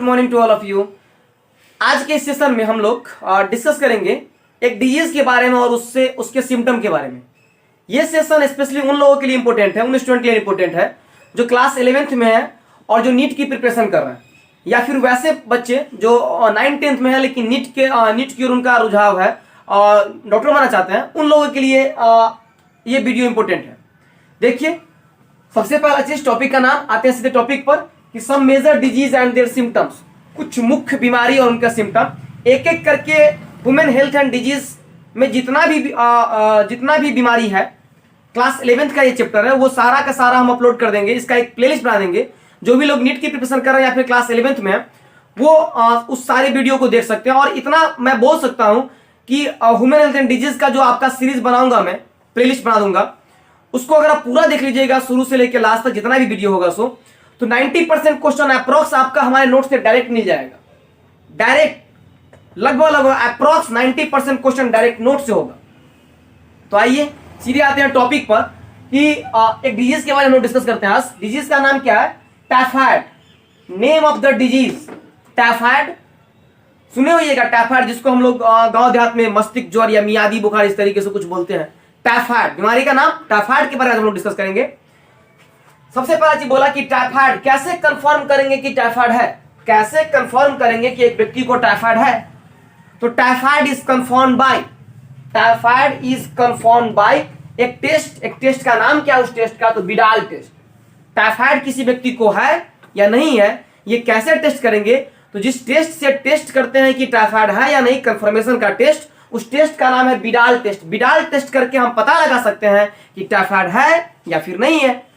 Morning to all of you. आज के इस सेशन में हम लोग डिस्कस करेंगे एक डिजीज के बारे में और उससे उसके सिम्टम के बारे में। ये सेशन स्पेशली उन लोगों के लिए इंपॉर्टेंट है, उन स्टूडेंट के लिए इंपॉर्टेंट है जो क्लास 11th में है और जो नीट की प्रिपरेशन कर रहे हैं, या फिर वैसे बच्चे जो 9th-10th में है लेकिन नीट की ओर उनका रुझाव है और डॉक्टर बनना चाहते हैं। उन लोगों के लिए ये वीडियो इंपॉर्टेंट है। देखिए, सबसे पहला चीज टॉपिक का नाम, आते हैं सीधे टॉपिक पर कि some major disease and their symptoms. कुछ मुख्य बीमारी और उनका सिम्टम एक एक करके वुमेन हेल्थ एंड डिजीज में जितना भी बीमारी है, क्लास 11th का ये चैप्टर है, वो सारा का सारा हम अपलोड कर देंगे। इसका एक प्लेलिस्ट बना देंगे। जो भी लोग नीट की प्रिपरेशन कर रहे हैं या फिर क्लास 11th में है, वो उस सारे वीडियो को देख सकते हैं। और इतना मैं बोल सकता हूं कि वुमेन हेल्थ एंड डिजीज का जो आपका सीरीज बनाऊंगा, मैं प्लेलिस्ट बना दूंगा, उसको अगर आप पूरा देख लीजिएगा शुरू से लेकर लास्ट तक जितना भी वीडियो होगा सो, तो 90% क्वेश्चन अप्रोक्स आपका हमारे नोट से डायरेक्ट मिल जाएगा। डायरेक्ट लगभग अप्रोक्स 90% क्वेश्चन डायरेक्ट नोट से होगा। तो आइए सीधे आते हैं टॉपिक पर कि एक डिजीज के बारे में हम डिस्कस करते हैं। आज डिजीज का नाम क्या है? Typhoid. Name of the disease typhoid. सुने होइएगा टाइफाइड, जिसको हम लोग गांव देहात में मस्तिष्क ज्वर या मियादी बुखार इस तरीके से कुछ बोलते हैं। टाइफाइड बीमारी का नाम, टाइफाइड के बारे में हम लोग डिस्कस करेंगे। सबसे पहला चीज बोला कि टाइफाइड कैसे कंफर्म करेंगे कि टाइफाइड है, कैसे कंफर्म करेंगे कि एक व्यक्ति को टाइफाइड है। तो टाइफाइड इज कंफर्म बाय एक टेस्ट का नाम क्या है उस टेस्ट का? तो बिडाल टेस्ट। टाइफाइड किसी व्यक्ति को है या नहीं है, ये कैसे टेस्ट करेंगे? तो जिस टेस्ट से टेस्ट करते हैं कि टाइफाइड है या नहीं, कंफर्मेशन का टेस्ट, उस टेस्ट का नाम है बिडाल टेस्ट। बिडाल टेस्ट करके हम पता लगा सकते हैं कि टाइफाइड है या फिर नहीं है।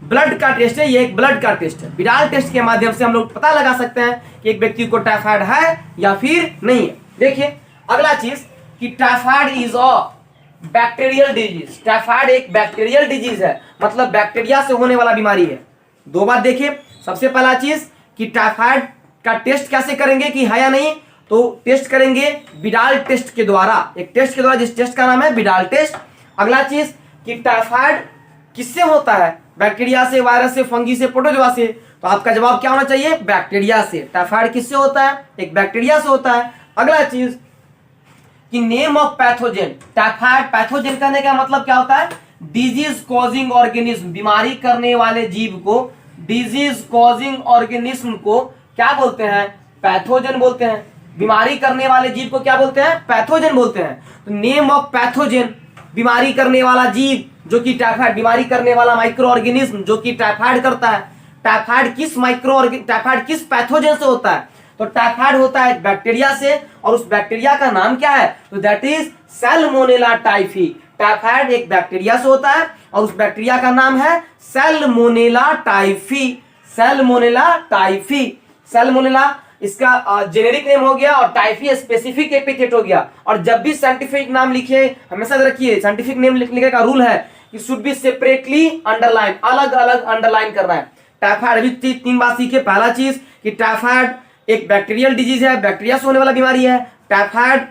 ब्लड का टेस्ट है, ये एक ब्लड का टेस्ट है। बिडाल टेस्ट के माध्यम से हम लोग पता लगा सकते हैं कि एक व्यक्ति को टाइफाइड है या फिर नहीं है। देखिए अगला चीज कि typhoid is a bacterial disease. Typhoid एक बैक्टीरियल डिजीज है, मतलब बैक्टीरिया से होने वाला बीमारी है। दो बात देखिए, सबसे पहला चीज कि टाइफाइड का टेस्ट कैसे करेंगे कि है या नहीं, तो टेस्ट करेंगे बिडाल टेस्ट के द्वारा, एक टेस्ट के द्वारा, जिस टेस्ट का नाम है बिडाल टेस्ट। अगला चीज कि टाइफाइड किससे होता है? बैक्टीरिया से, वायरस से, फंगी से, प्रोटोजोआ से। तो आपका जवाब क्या होना चाहिए? बैक्टीरिया से। टाइफाइड किससे होता है? एक बैक्टीरिया से होता है। अगला चीज कि name of pathogen. Typhoid pathogen कहने का मतलब क्या होता है? Disease causing organism. बीमारी करने वाले जीव को, डिजीज कॉजिंग ऑर्गेनिज्म को क्या बोलते हैं? पैथोजन बोलते हैं। बीमारी करने वाले जीव को क्या बोलते हैं? पैथोजन बोलते हैं। तो नेम ऑफ पैथोजन, बीमारी करने वाला जीव जो कि टाइफाइड, बीमारी करने वाला माइक्रो ऑर्गेनिज्म जो कि टाइफाइड करता है। टाइफाइड किस पैथोजन से होता है? तो टाइफाइड होता है बैक्टीरिया से, और उस बैक्टीरिया का नाम क्या है? तो that is Salmonella typhi. Typhoid एक बैक्टीरिया से होता है और उस बैक्टीरिया का नाम है Salmonella typhi. Salmonella typhi. Salmonella इसका जेनेरिक नेम हो गया और टाइफी स्पेसिफिक एपिथेट हो गया। और जब भी साइंटिफिक नाम लिखे, हमेशा रखिए साइंटिफिक नेम लिखने का रूल है कि शुड बी सेपरेटली अंडरलाइन, अलग अलग अंडरलाइन करना है। टाइफाइड अभी 3 बात सीखे। पहला चीज कि टाइफाइड एक बैक्टीरियल डिजीज है, बैक्टीरिया से होने वाला बीमारी है। टाइफाइड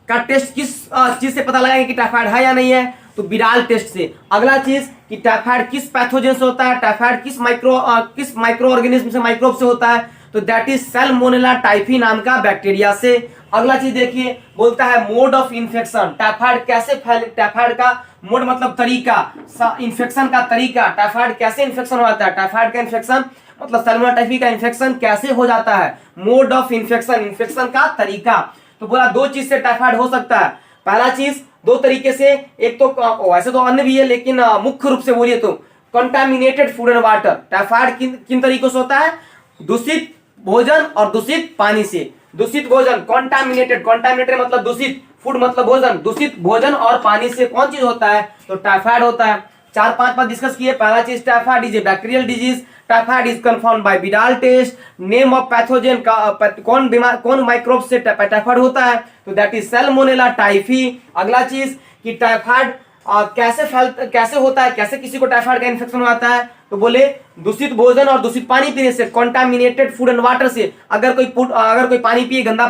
का टेस्ट किस चीज से पता लगाएंगे कि टाइफाइड है या नहीं है? तो बिडाल टेस्ट से। अगला चीज कि टाइफाइड किस पैथोजन से होता है? टाइफाइड किस माइक्रो ऑर्गेनिज्म से, माइक्रोब से होता है? तो दैट इज सैल्मोनेला टाइफी नाम का बैक्टीरिया से। अगला चीज देखिए, बोलता है मोड ऑफ इन्फेक्शन। टाइफाइड कैसे फैले? टाइफाइड का मोड मतलब तरीका, इन्फेक्शन का तरीका। टाइफाइड कैसे इन्फेक्शन हो जाता है? टाइफाइड का इन्फेक्शन मतलब सैल्मोनेला टाइफी का इन्फेक्शन कैसे हो जाता है? मोड ऑफ इन्फेक्शन, इन्फेक्शन का तरीका। तो बोला 2 चीज से टाइफाइड हो सकता है। पहला चीज 2 तरीके से, एक तो वैसे तो अन्य भी है लेकिन मुख्य रूप से बोलिए तो contaminated food and water. Typhoid किन तरीकों से होता है? दूषित भोजन और दूषित पानी से। दूषित भोजन, कंटामिनेटेड मतलब दूषित, फूड मतलब भोजन, दूषित भोजन और पानी से कौन चीज होता है? तो टाइफाइड होता है। 4-5 बात डिस्कस किए। पहला चीज typhoid is a bacterial disease. Typhoid is confirmed by Widal test. Name of pathogen का कौन माइक्रोब से टाइफाइड होता है? तो दैट इज सैल्मोनेला टाइफी। अगला चीज कि टाइफाइड कैसे होता है, कैसे किसी को टाइफाइड का इन्फेक्शन हो जाता है? तो बोले दूषित भोजन और दूषित पानी पीने से, कॉन्टामिनेटेड फूड एंड वाटर से, अगर कोई पानी पिए, गंदा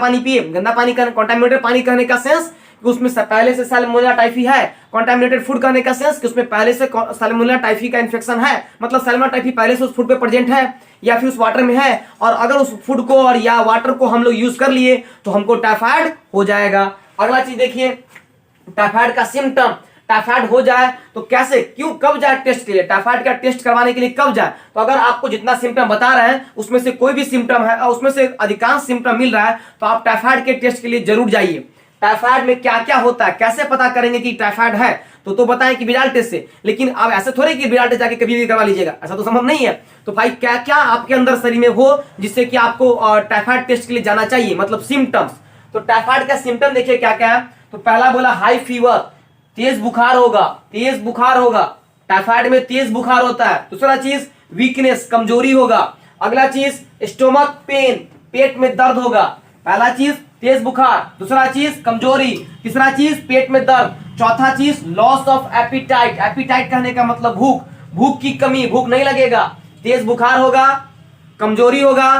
पानी का कॉन्टामिनेटेड पानी कहने का सेंस कि उसमें पहले से सैल्मोनेला टाइफी है, कॉन्टामिनेटेड फूड कहने का सेंस कि उसमें पहले से सैल्मोनेला टाइफी का इन्फेक्शन है, मतलब सैल्मोनेला टाइफी पहले से उस फूड पे प्रेजेंट है या फिर उस वाटर में है, और अगर उस फूड को और या वाटर को हम लोग यूज कर लिए तो हमको टाइफाइड हो जाएगा। अगला चीज देखिए, टाइफाइड का सिम्टम, टाइफाइड हो जाए तो कैसे, क्यों, कब जाए टेस्ट के लिए, टाइफाइड का टेस्ट करवाने के लिए कब जाए, तो अगर आपको जितना सिम्टम बता रहे हैं उसमें से कोई भी सिम्टम है, उसमें से अधिकांश सिम्टम मिल रहा है, तो आप टाइफाइड के टेस्ट के लिए जरूर जाइए। टाइफाइड में क्या क्या होता है, कैसे पता करेंगे कि टाइफाइड है, तो बताएं कि विडाल टेस्ट से, लेकिन अब ऐसे थोड़े कि विडाल टेस्ट जाके कभी भी करवा लीजिएगा, ऐसा तो संभव नहीं है। तो भाई क्या क्या आपके अंदर शरीर में हो जिससे कि आपको टाइफाइड टेस्ट के लिए जाना चाहिए, मतलब सिम्टम्स। तो टाइफाइड का सिम्टम देखिए क्या क्या है। तो पहला बोला हाई फीवर, तेज बुखार होगा, टाइफाइड में तेज बुखार होता है। दूसरा चीज वीकनेस, कमजोरी होगा। अगला चीज स्टोमक पेन, पेट में दर्द होगा। पहला चीज तेज बुखार, दूसरा चीज कमजोरी, तीसरा चीज पेट में दर्द, चौथा चीज लॉस ऑफ एपिटाइट, एपिटाइट कहने का मतलब भूख की कमी, भूख नहीं लगेगा। तेज बुखार होगा, कमजोरी होगा,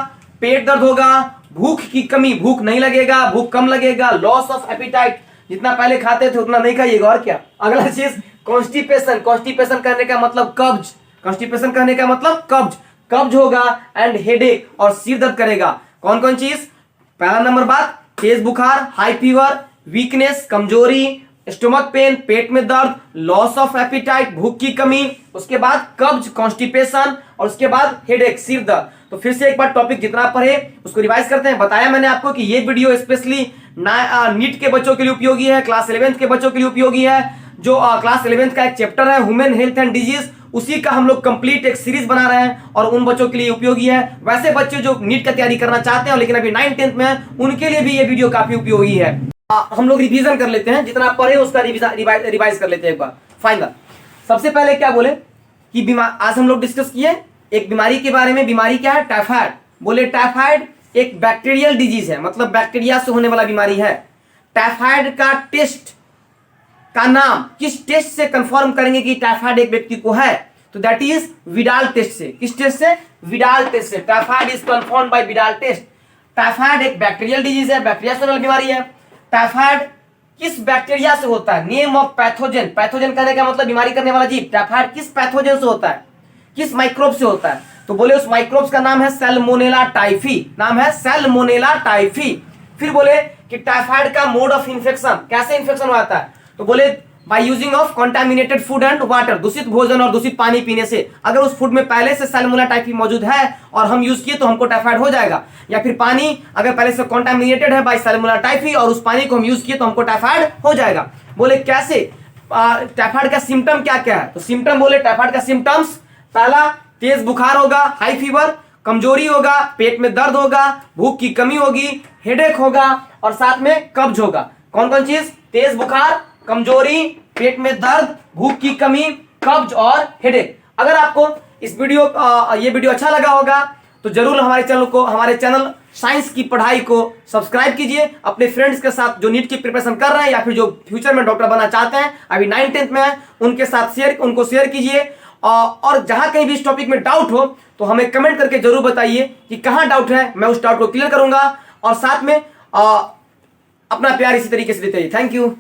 पेट दर्द होगा, भूख की कमी, भूख नहीं लगेगा, भूख कम लगेगा, लॉस ऑफ एपिटाइट, जितना पहले खाते थे उतना नहीं खाइएगा, और क्या। अगला चीज कॉन्स्टिपेशन, कॉन्स्टिपेशन कहने का मतलब कब्ज, कॉन्स्टिपेशन कहने का मतलब कब्ज होगा, एंड हेडेक, और सिर दर्द करेगा। कौन कौन चीज, पहला नंबर बात तेज बुखार, हाई फीवर, वीकनेस, कमजोरी, स्टोमक पेन, पेट में दर्द, लॉस ऑफ एपिटाइट, भूख की कमी, उसके बाद कब्ज, कॉन्स्टिपेशन, और उसके बाद हेडेक, सिर दर्द। तो फिर से एक बार टॉपिक जितना पढ़े उसको रिवाइज करते हैं। बताया मैंने आपको कि ये वीडियो स्पेशली नीट के बच्चों के लिए उपयोगी है, क्लास 11th के बच्चों के लिए उपयोगी है। जो क्लास 11th का एक चैप्टर है ह्यूमन हेल्थ एंड डिजीज, उसी का हम लोग कंप्लीट एक सीरीज बना रहे हैं और उन बच्चों के लिए उपयोगी है। वैसे बच्चे जो नीट का तैयारी करना चाहते हैं लेकिन अभी 9th 10th में है, उनके लिए भी ये वीडियो काफी उपयोगी है। हम लोग रिवीजन कर लेते हैं, जितना पढ़े उसका रिवाइज कर लेते हैं एक बार फाइनल। सबसे पहले क्या बोले कि आज हम लोग डिस्कस किए एक बीमारी के बारे में। बीमारी क्या है, टाइफाइड। बोले टाइफाइड एक बैक्टीरियल डिजीज है, मतलब बैक्टीरिया से होने वाला बीमारी है। टाइफाइड का टेस्ट का नाम किस टेस्ट से कंफर्म करेंगे कि टाइफाइड एक व्यक्ति को है, तो दैट इज विडाल टेस्ट से। किस टेस्ट से, विडाल टेस्ट से। Typhoid is confirm by Widal test. Typhoid एक बैक्टीरियल डिजीज है, बैक्टीरिया से होने वाली बीमारी है। टाइफाइड किस बैक्टीरिया से होता है, नेम ऑफ पैथोजन, पैथोजन कहने का मतलब बीमारी करने वाला जीव। टाइफाइड किस पैथोजन से होता है, किस माइक्रोब से होता है, तो बोले उस माइक्रोब्स का नाम है सैल्मोनेला टाइफी, नाम है सैल्मोनेला टाइफी। फिर बोले कि टाइफाइड का मोड ऑफ इन्फेक्शन, कैसे इन्फेक्शन होता है, तो बोले by using of contaminated food and water, दूषित भोजन और दूषित पानी पीने से। अगर उस फूड में पहले से सैल्मोनेला टाइफी मौजूद है और हम यूज किए तो हमको टाइफाइड हो जाएगा। या फिर पानी अगर पहले से कॉन्टामिनेटेड है बाय सैल्मोनेला टाइफी और उस पानी को हम यूज किए तो हमको टाइफाइड हो जाएगा। बोले कैसे, टाइफाइड का सिम्टम क्या क्या है, तो सिम्टम बोले टाइफाइड का सिम्टम्स, पहला तेज बुखार होगा, हाई फीवर, कमजोरी होगा, पेट में दर्द होगा, भूख की कमी होगी, हेडेक होगा, और साथ में कब्ज होगा। कौन कौन चीज, तेज बुखार, कमजोरी, पेट में दर्द, भूख की कमी, कब्ज और हेडेक। अगर आपको इस ये वीडियो अच्छा लगा होगा तो जरूर हमारे चैनल साइंस की पढ़ाई को सब्सक्राइब कीजिए। अपने फ्रेंड्स के साथ जो नीट की प्रिपरेशन कर रहे हैं या फिर जो फ्यूचर में डॉक्टर बनना चाहते हैं, अभी 9th 10th में है, उनके साथ उनको शेयर कीजिए। और जहां कहीं भी इस टॉपिक में डाउट हो तो हमें कमेंट करके जरूर बताइए कि कहां डाउट है, मैं उस डाउट को क्लियर करूंगा। और साथ में अपना प्यार इसी तरीके से देते रहिए। Thank you.